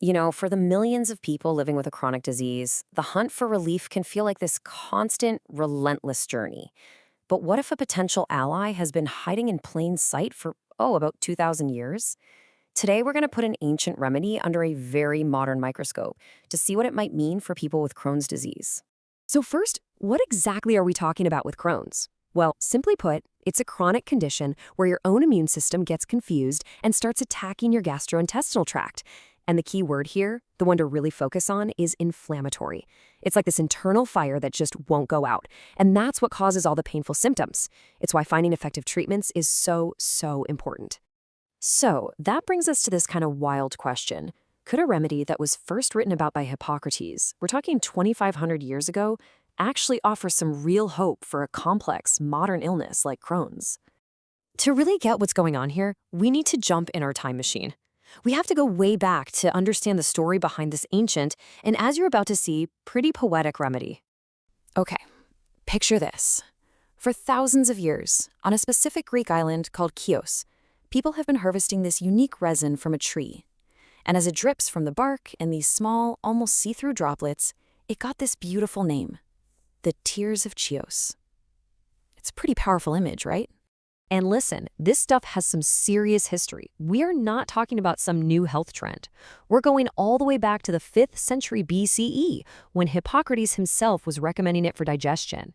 For the millions of people living with a chronic disease, the hunt for relief can feel like this constant, relentless journey. But what if a potential ally has been hiding in plain sight for, about 2,000 years? Today, we're going to put an ancient remedy under a very modern microscope to see what it might mean for people with Crohn's disease. So first, what exactly are we talking about with Crohn's? Well, simply put, it's a chronic condition where your own immune system gets confused and starts attacking your gastrointestinal tract. And the key word here, the one to really focus on, is inflammatory. It's like this internal fire that just won't go out. And that's what causes all the painful symptoms. It's why finding effective treatments is so, so important. So that brings us to this kind of wild question. Could a remedy that was first written about by Hippocrates, we're talking 2,500 years ago, actually offer some real hope for a complex, modern illness like Crohn's? To really get what's going on here, we need to jump in our time machine. We have to go way back to understand the story behind this ancient, and as you're about to see, pretty poetic remedy. Okay, picture this. For thousands of years, on a specific Greek island called Chios, people have been harvesting this unique resin from a tree. And as it drips from the bark in these small, almost see-through droplets, it got this beautiful name, the Tears of Chios. It's a pretty powerful image, right? And listen, this stuff has some serious history. We are not talking about some new health trend. We're going all the way back to the 5th century BCE, when Hippocrates himself was recommending it for digestion.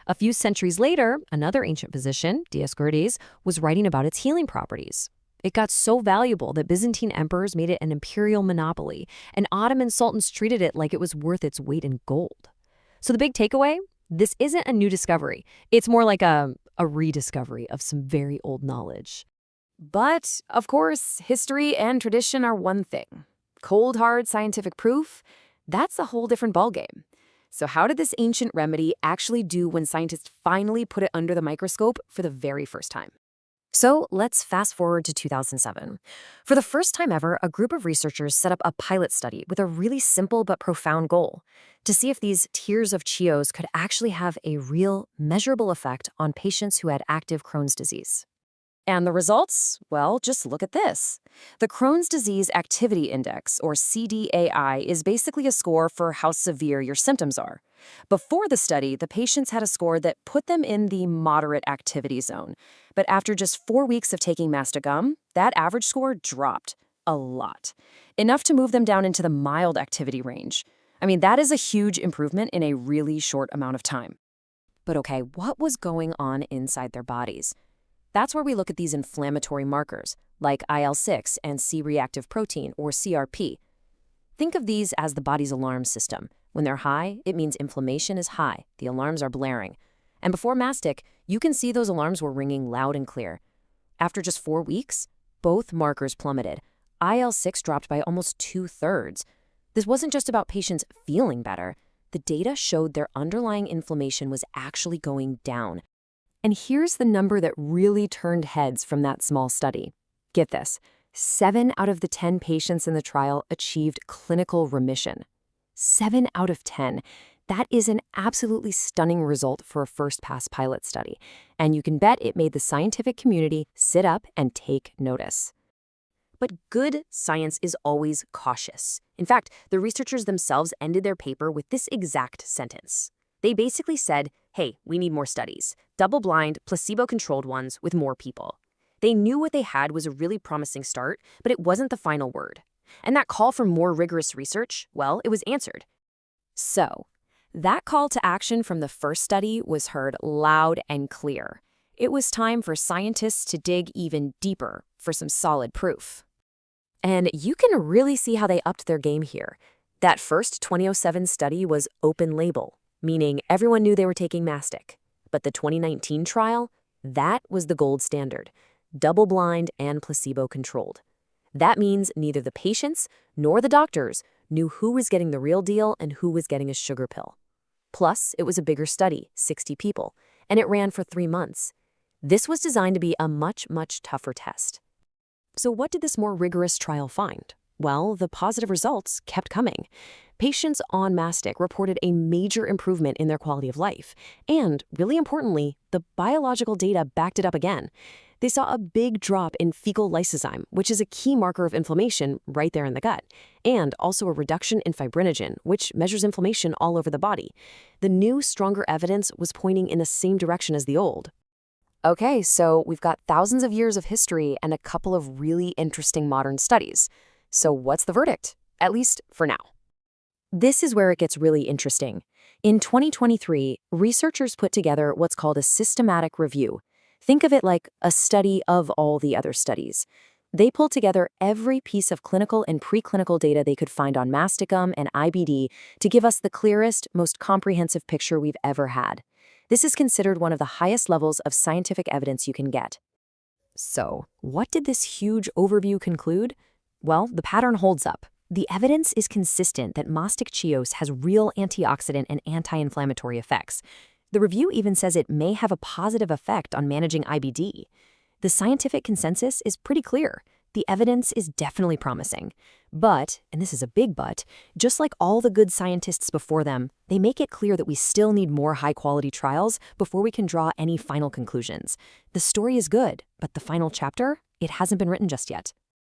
A few centuries later, another ancient physician, Dioscorides, was writing about its healing properties. It got so valuable that Byzantine emperors made it an imperial monopoly, and Ottoman sultans treated it like it was worth its weight in gold. So the big takeaway? This isn't a new discovery. It's more like a rediscovery of some very old knowledge. But, of course, history and tradition are one thing. Cold, hard scientific proof, that's a whole different ballgame. So how did this ancient remedy actually do when scientists finally put it under the microscope for the very first time? So let's fast forward to 2007. For the first time ever, a group of researchers set up a pilot study with a really simple but profound goal: to see if these tears of Chios could actually have a real, measurable effect on patients who had active Crohn's disease. And the results? Well, just look at this. The Crohn's Disease Activity Index, or CDAI, is basically a score for how severe your symptoms are. Before the study, the patients had a score that put them in the moderate activity zone. But after just 4 weeks of taking Mastic Gum, that average score dropped a lot. Enough to move them down into the mild activity range. I mean, that is a huge improvement in a really short amount of time. But okay, what was going on inside their bodies? That's where we look at these inflammatory markers, like IL-6 and C-reactive protein, or CRP. Think of these as the body's alarm system. When they're high, it means inflammation is high. The alarms are blaring. And before Mastic, you can see those alarms were ringing loud and clear. After just 4 weeks, both markers plummeted. IL-6 dropped by almost 2/3. This wasn't just about patients feeling better. The data showed their underlying inflammation was actually going down. And here's the number that really turned heads from that small study. Get this, 7 out of the 10 patients in the trial achieved clinical remission. 7 out of 10. That is an absolutely stunning result for a first-pass pilot study. And you can bet it made the scientific community sit up and take notice. But good science is always cautious. In fact, the researchers themselves ended their paper with this exact sentence. They basically said, hey, we need more studies, double-blind, placebo-controlled ones with more people. They knew what they had was a really promising start, but it wasn't the final word. And that call for more rigorous research, well, it was answered. So, that call to action from the first study was heard loud and clear. It was time for scientists to dig even deeper for some solid proof. And you can really see how they upped their game here. That first 2007 study was open label, meaning everyone knew they were taking Mastic. But the 2019 trial, that was the gold standard, double-blind and placebo-controlled. That means neither the patients nor the doctors knew who was getting the real deal and who was getting a sugar pill. Plus, it was a bigger study, 60 people, and it ran for 3 months. This was designed to be a much, much tougher test. So what did this more rigorous trial find? Well, the positive results kept coming. Patients on Mastic reported a major improvement in their quality of life. And, really importantly, the biological data backed it up again. They saw a big drop in fecal lysozyme, which is a key marker of inflammation right there in the gut, and also a reduction in fibrinogen, which measures inflammation all over the body. The new, stronger evidence was pointing in the same direction as the old. Okay, so we've got thousands of years of history and a couple of really interesting modern studies. So what's the verdict? At least for now. This is where it gets really interesting. In 2023, researchers put together what's called a systematic review. Think of it like a study of all the other studies. They pulled together every piece of clinical and preclinical data they could find on mastic gum and IBD to give us the clearest, most comprehensive picture we've ever had. This is considered one of the highest levels of scientific evidence you can get. So, what did this huge overview conclude? Well, the pattern holds up. The evidence is consistent that Mastic Chios has real antioxidant and anti-inflammatory effects. The review even says it may have a positive effect on managing IBD. The scientific consensus is pretty clear. The evidence is definitely promising. But, and this is a big but, just like all the good scientists before them, they make it clear that we still need more high-quality trials before we can draw any final conclusions. The story is good, but the final chapter, it hasn't been written just yet.